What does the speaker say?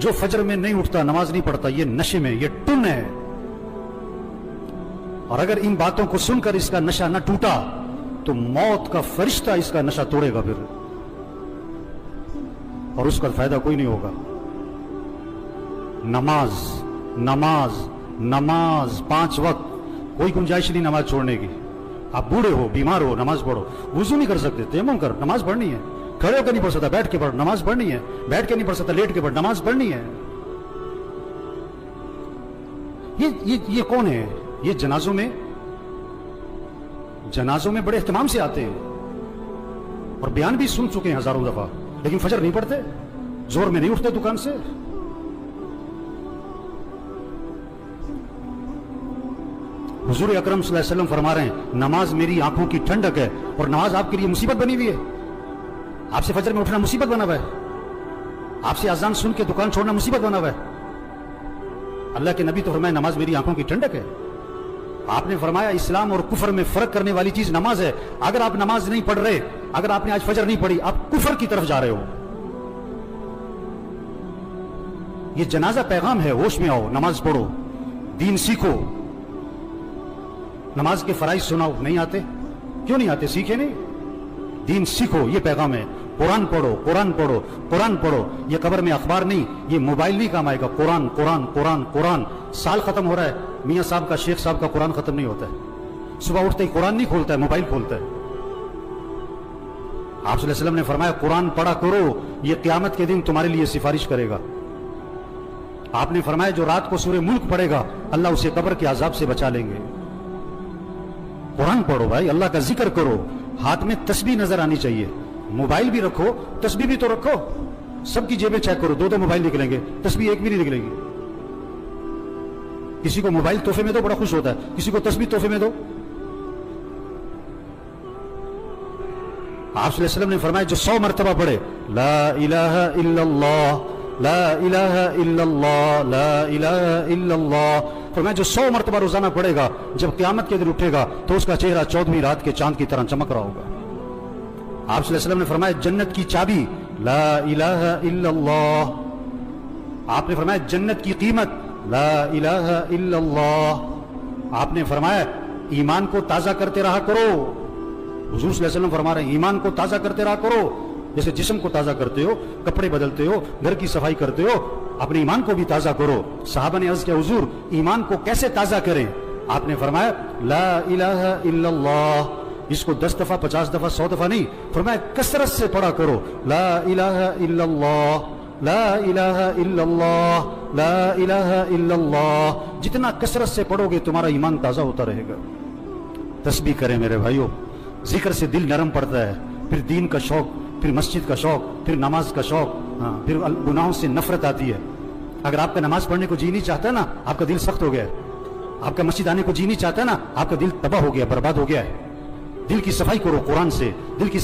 جو فجر میں نہیں اٹھتا، نماز نہیں پڑھتا، یہ نشے میں، یہ ٹن ہے. اور اگر ان باتوں کو سن کر اس کا نشہ نہ ٹوٹا تو موت کا فرشتہ اس کا نشہ توڑے گا پھر، اور اس کا فائدہ کوئی نہیں ہوگا. نماز نماز نماز 5 وقت، کوئی گنجائش نہیں نماز چھوڑنے کی. آپ بوڑھے ہو، بیمار ہو، نماز پڑھو. وضو نہیں کر سکتے، تیمم کر، نماز پڑھنی ہے. کھڑے ہو کے نہیں پڑھ سکتا، بیٹھ کے پڑھ، نماز پڑھنی ہے. بیٹھ کے نہیں پڑھ سکتا، لیٹ کے پڑھ، نماز پڑھنی ہے. یہ کون ہے؟ یہ جنازوں میں بڑے اہتمام سے آتے ہیں اور بیان بھی سن چکے ہیں ہزاروں دفعہ، لیکن فجر نہیں پڑھتے، زور میں نہیں اٹھتے دکان سے. حضور اکرم صلی اللہ علیہ وسلم فرما رہے ہیں نماز میری آنکھوں کی ٹھنڈک ہے، اور نماز آپ کے لیے مصیبت بنی ہوئی ہے. آپ سے فجر میں اٹھنا مصیبت بنا ہوا ہے، آپ سے اذان سن کے دکان چھوڑنا مصیبت بنا ہوا ہے. اللہ کے نبی تو فرمایا نماز میری آنکھوں کی ٹھنڈک ہے. آپ نے فرمایا اسلام اور کفر میں فرق کرنے والی چیز نماز ہے. اگر آپ نماز نہیں پڑھ رہے، اگر آپ نے آج فجر نہیں پڑھی، آپ کفر کی طرف جا رہے ہو. یہ جنازہ پیغام ہے، ہوش میں آؤ، نماز پڑھو، دین سیکھو. نماز کے فرائض سناؤ، نہیں آتے؟ کیوں نہیں آتے؟ سیکھے نہیں؟ دین سیکھو، یہ پیغام ہے. قرآن پڑھو، قرآن پڑھو، قرآن پڑھو. یہ قبر میں اخبار نہیں، یہ موبائل نہیں کام آئے گا. قرآن قرآن قرآن قرآن. سال ختم ہو رہا ہے، میاں صاحب کا، شیخ صاحب کا قرآن ختم نہیں ہوتا ہے. صبح اٹھتے ہی قرآن نہیں کھولتا ہے، موبائل کھولتا ہے. آپ صلی اللہ علیہ وسلم نے فرمایا قرآن پڑھا کرو، یہ قیامت کے دن تمہارے لیے سفارش کرے گا. آپ نے فرمایا جو رات کو سورہ ملک پڑھے گا اللہ اسے قبر کے عذاب سے بچا لیں گے. قرآن پڑھو بھائی، اللہ کا ذکر کرو. ہاتھ میں تسبیح نظر آنی چاہیے. موبائل بھی رکھو، تسبیح بھی تو رکھو. سب کی جیبیں چیک کرو، 2 موبائل نکلیں گے، تسبیح ایک بھی نہیں نکلے گی. کسی کو موبائل تحفے میں دو، بڑا خوش ہوتا ہے. کسی کو تسبیح تحفے میں دو. آپ صلی اللہ علیہ وسلم نے فرمایا جو 100 مرتبہ پڑھے لا الہ الا اللہ لا الہ الا اللہ لا الہ الا اللہ، فرمایا جو 100 مرتبہ روزانہ پڑھے گا، جب قیامت کے دن اٹھے گا تو اس کا چہرہ 14ویں رات کے چاند کی طرح چمک رہا ہوگا. آپ صلی اللہ علیہ وسلم نے فرمایا جنت کی چابی لا الہ الا اللہ. آپ نے فرمایا جنت کی قیمت لا الہ الا اللہ. آپ نے فرمایا ایمان کو تازہ کرتے رہا کرو. حضور صلی اللہ علیہ وسلم فرما رہے ہیں ایمان کو تازہ کرتے رہا کرو. جیسے جسم کو تازہ کرتے ہو، کپڑے بدلتے ہو، گھر کی صفائی کرتے ہو، اپنے ایمان کو بھی تازہ کرو. صحابہ نے عرض کیا حضور ایمان کو کیسے تازہ کریں؟ آپ نے فرمایا لا الہ الا اللہ. اس کو 10 دفعہ 50 دفعہ 100 دفعہ نہیں، فرمایا کثرت سے پڑھا کرو. لا الہ الا اللہ لا الہ الا اللہ لا الہ الا اللہ. جتنا کثرت سے پڑھو گے تمہارا ایمان تازہ ہوتا رہے گا. تسبیح کریں میرے بھائیوں، ذکر سے دل نرم پڑتا ہے. پھر دین کا شوق، پھر مسجد کا شوق، پھر نماز کا شوق، پھر گناہوں سے نفرت آتی ہے. اگر آپ کا نماز پڑھنے کو جی نہیں چاہتا ہے نا، آپ کا دل سخت ہو گیا ہے. آپ کا مسجد آنے کو جی نہیں چاہتا ہے نا، آپ کا دل تباہ ہو گیا، برباد ہو گیا ہے. دل کی صفائی کرو قرآن سے. دل کی